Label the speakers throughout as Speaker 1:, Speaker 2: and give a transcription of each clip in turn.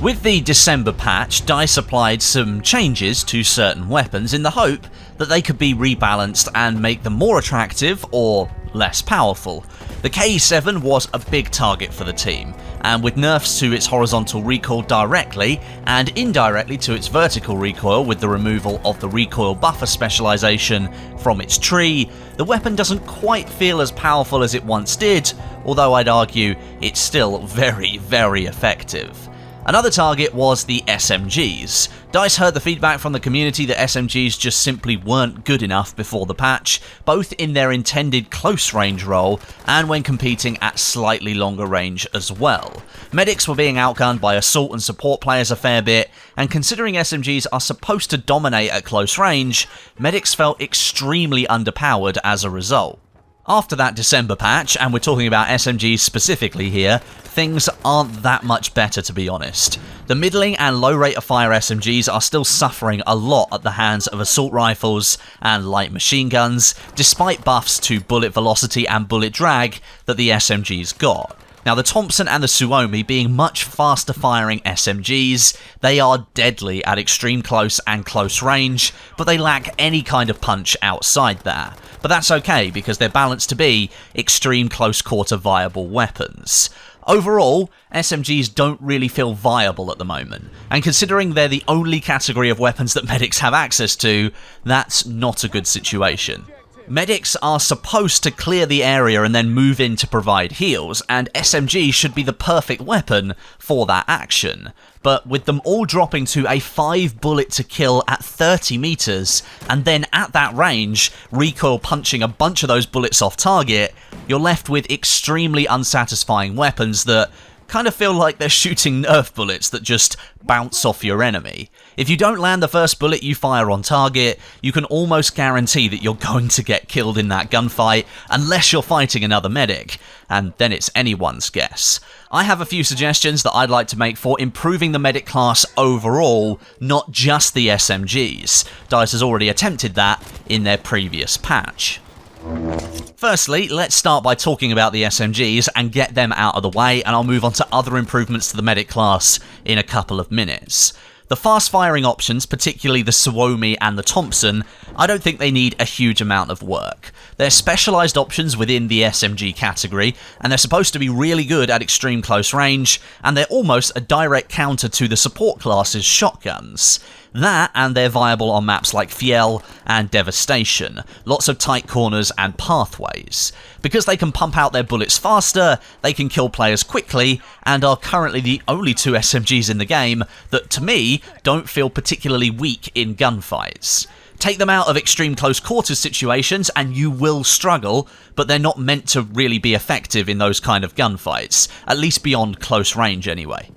Speaker 1: With the December patch, DICE applied some changes to certain weapons in the hope that they could be rebalanced and make them more attractive or less powerful. The KE7 was a big target for the team, and with nerfs to its horizontal recoil directly and indirectly to its vertical recoil with the removal of the recoil buffer specialization from its tree, the weapon doesn't quite feel as powerful as it once did, although I'd argue it's still very, very effective. Another target was the SMGs. DICE heard the feedback from the community that SMGs just simply weren't good enough before the patch, both in their intended close range role and when competing at slightly longer range as well. Medics were being outgunned by assault and support players a fair bit, and considering SMGs are supposed to dominate at close range, medics felt extremely underpowered as a result. After that December patch, and we're talking about SMGs specifically here, things aren't that much better, to be honest. The middling and low rate of fire SMGs are still suffering a lot at the hands of assault rifles and light machine guns, despite buffs to bullet velocity and bullet drag that the SMGs got. Now, the Thompson and the Suomi being much faster firing SMGs, they are deadly at extreme close and close range, but they lack any kind of punch outside that. But that's okay, because they're balanced to be extreme close quarter viable weapons. Overall, SMGs don't really feel viable at the moment, and considering they're the only category of weapons that medics have access to, that's not a good situation. Medics are supposed to clear the area and then move in to provide heals, and SMG should be the perfect weapon for that action. But with them all dropping to a 5 bullet to kill at 30 meters, and then at that range, recoil punching a bunch of those bullets off target, you're left with extremely unsatisfying weapons that kind of feel like they're shooting Nerf bullets that just bounce off your enemy. If you don't land the first bullet you fire on target, you can almost guarantee that you're going to get killed in that gunfight unless you're fighting another medic, and then it's anyone's guess. I have a few suggestions that I'd like to make for improving the medic class overall, not just the SMGs. DICE has already attempted that in their previous patch. Firstly, let's start by talking about the SMGs and get them out of the way, and I'll move on to other improvements to the medic class in a couple of minutes. The fast firing options, particularly the Suomi and the Thompson, I don't think they need a huge amount of work. They're specialised options within the SMG category, and they're supposed to be really good at extreme close range, and they're almost a direct counter to the support class's shotguns. That, and they're viable on maps like Fiel and Devastation, lots of tight corners and pathways. Because they can pump out their bullets faster, they can kill players quickly, and are currently the only two SMGs in the game that, to me, don't feel particularly weak in gunfights. Take them out of extreme close quarters situations and you will struggle, but they're not meant to really be effective in those kind of gunfights, at least beyond close range anyway.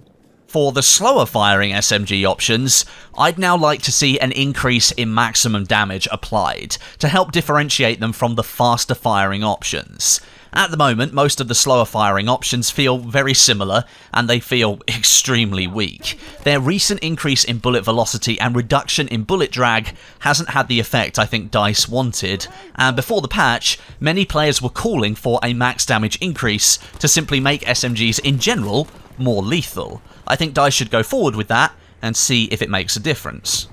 Speaker 1: For the slower firing SMG options, I'd now like to see an increase in maximum damage applied to help differentiate them from the faster firing options. At the moment, most of the slower firing options feel very similar, and they feel extremely weak. Their recent increase in bullet velocity and reduction in bullet drag hasn't had the effect I think DICE wanted, and before the patch, many players were calling for a max damage increase to simply make SMGs in general more lethal. I think DICE should go forward with that and see if it makes a difference.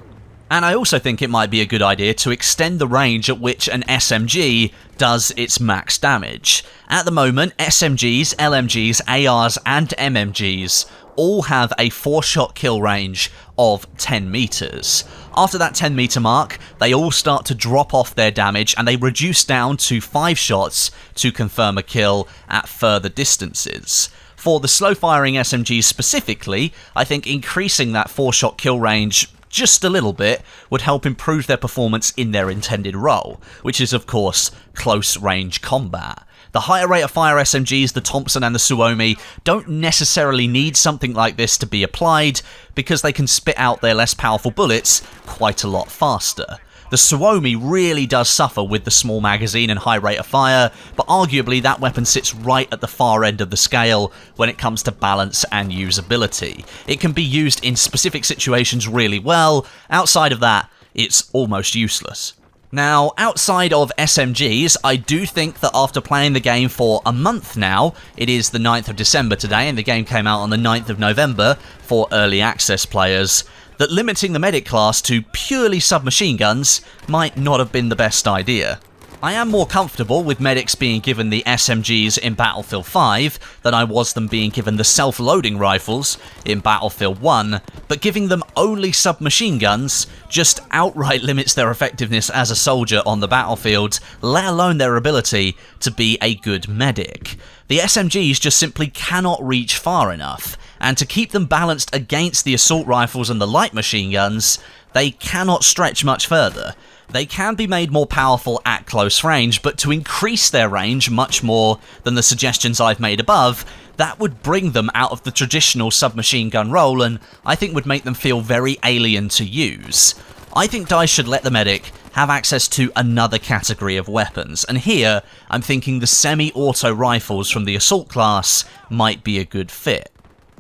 Speaker 1: And I also think it might be a good idea to extend the range at which an SMG does its max damage. At the moment, SMGs, LMGs, ARs and MMGs all have a 4-shot kill range of 10 meters. After that 10 meter mark, they all start to drop off their damage and they reduce down to 5 shots to confirm a kill at further distances. For the slow firing SMGs specifically, I think increasing that 4-shot kill range just a little bit would help improve their performance in their intended role, which is of course close range combat. The higher rate of fire SMGs, the Thompson and the Suomi, don't necessarily need something like this to be applied because they can spit out their less powerful bullets quite a lot faster. The Suomi really does suffer with the small magazine and high rate of fire, but arguably that weapon sits right at the far end of the scale when it comes to balance and usability. It can be used in specific situations really well. Outside of that, it's almost useless. Now, outside of SMGs, I do think that after playing the game for a month now, it is the 9th of December today, and the game came out on the 9th of November for early access players, that limiting the medic class to purely submachine guns might not have been the best idea. I am more comfortable with medics being given the SMGs in Battlefield 5 than I was them being given the self-loading rifles in Battlefield 1, but giving them only submachine guns just outright limits their effectiveness as a soldier on the battlefield, let alone their ability to be a good medic. The SMGs just simply cannot reach far enough, and to keep them balanced against the assault rifles and the light machine guns, they cannot stretch much further. They can be made more powerful at close range, but to increase their range much more than the suggestions I've made above, that would bring them out of the traditional submachine gun role, and I think would make them feel very alien to use. I think DICE should let the medic have access to another category of weapons, and here I'm thinking the semi-auto rifles from the assault class might be a good fit.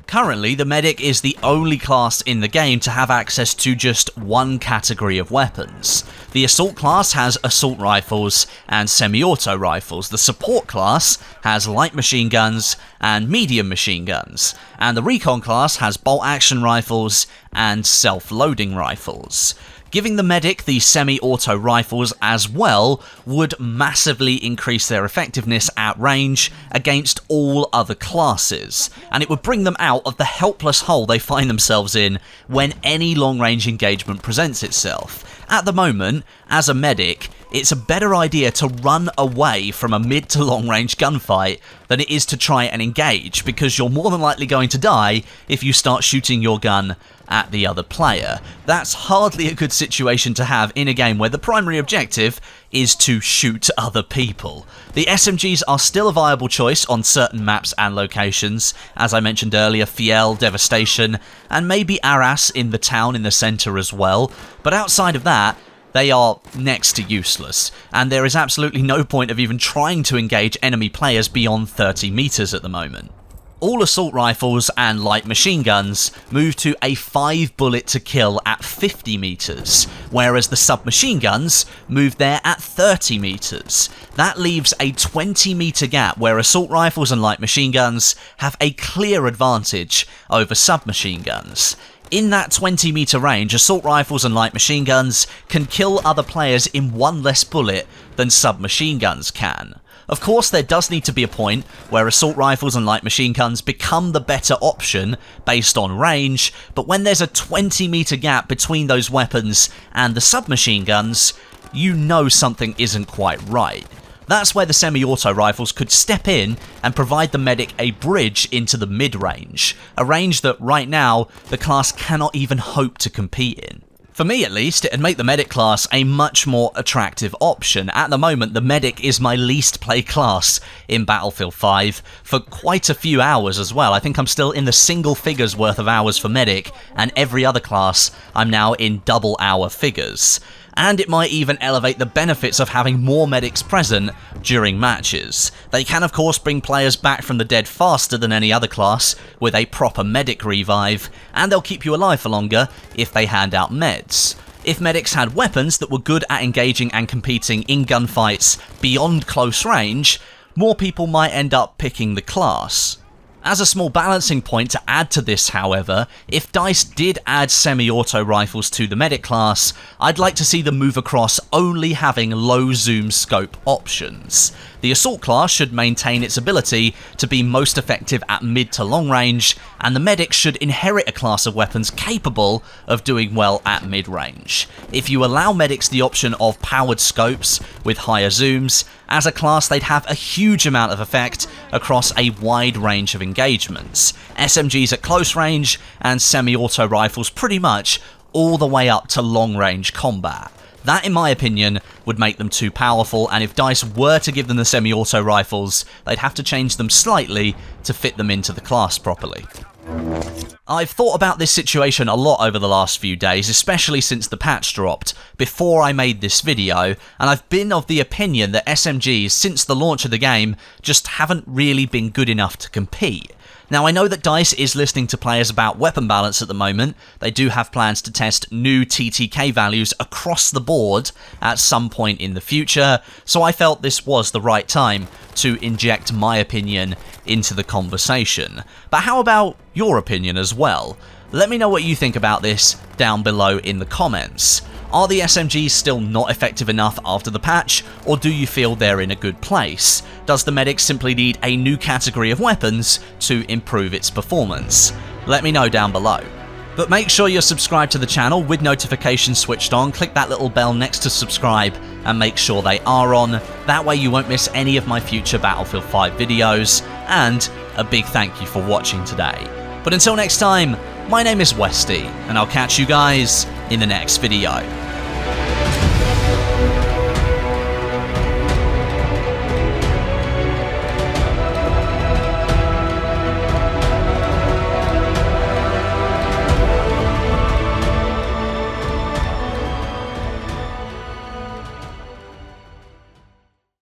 Speaker 1: Currently, the medic is the only class in the game to have access to just one category of weapons. The assault class has assault rifles and semi-auto rifles, the support class has light machine guns and medium machine guns, and the recon class has bolt-action rifles and self-loading rifles. Giving the medic the semi-auto rifles as well would massively increase their effectiveness at range against all other classes, and it would bring them out of the helpless hole they find themselves in when any long-range engagement presents itself. At the moment, as a medic, it's a better idea to run away from a mid to long range gunfight than it is to try and engage, because you're more than likely going to die if you start shooting your gun at the other player. That's hardly a good situation to have in a game where the primary objective is to shoot other people. The SMGs are still a viable choice on certain maps and locations, as I mentioned earlier, Fiel, Devastation, and maybe Arras in the town in the centre as well, but outside of that, they are next to useless, and there is absolutely no point of even trying to engage enemy players beyond 30 meters at the moment. All assault rifles and light machine guns move to a 5 bullet to kill at 50 meters, whereas the submachine guns move there at 30 meters. That leaves a 20 meter gap where assault rifles and light machine guns have a clear advantage over submachine guns. In that 20 meter range, assault rifles and light machine guns can kill other players in one less bullet than submachine guns can. Of course, there does need to be a point where assault rifles and light machine guns become the better option based on range, but when there's a 20 meter gap between those weapons and the submachine guns, you know something isn't quite right. That's where the semi-auto rifles could step in and provide the medic a bridge into the mid-range, a range that right now the class cannot even hope to compete in. For me at least, it'd make the medic class a much more attractive option. At the moment, the medic is my least played class in Battlefield 5 for quite a few hours as well. I think I'm still in the single figures worth of hours for medic, and every other class I'm now in double hour figures. And it might even elevate the benefits of having more medics present during matches. They can of course bring players back from the dead faster than any other class with a proper medic revive, and they'll keep you alive for longer if they hand out meds. If medics had weapons that were good at engaging and competing in gunfights beyond close range, more people might end up picking the class. As a small balancing point to add to this, however, if DICE did add semi-auto rifles to the medic class, I'd like to see them move across only having low zoom scope options. The assault class should maintain its ability to be most effective at mid to long range, and the medic should inherit a class of weapons capable of doing well at mid range. If you allow medics the option of powered scopes with higher zooms, as a class they'd have a huge amount of effect across a wide range of engagements. SMGs at close range and semi-auto rifles pretty much all the way up to long range combat. That, in my opinion, would make them too powerful, and if DICE were to give them the semi-auto rifles, they'd have to change them slightly to fit them into the class properly. I've thought about this situation a lot over the last few days, especially since the patch dropped, before I made this video, and I've been of the opinion that SMGs, since the launch of the game, just haven't really been good enough to compete. Now, I know that DICE is listening to players about weapon balance at the moment. They do have plans to test new TTK values across the board at some point in the future, so I felt this was the right time to inject my opinion into the conversation. But how about your opinion as well? Let me know what you think about this down below in the comments. Are the SMGs still not effective enough after the patch, or do you feel they're in a good place? Does the medic simply need a new category of weapons to improve its performance? Let me know down below. But make sure you're subscribed to the channel with notifications switched on. Click that little bell next to subscribe and make sure they are on. That way you won't miss any of my future Battlefield 5 videos. And a big thank you for watching today. But until next time, my name is Westie, and I'll catch you guys in the next video.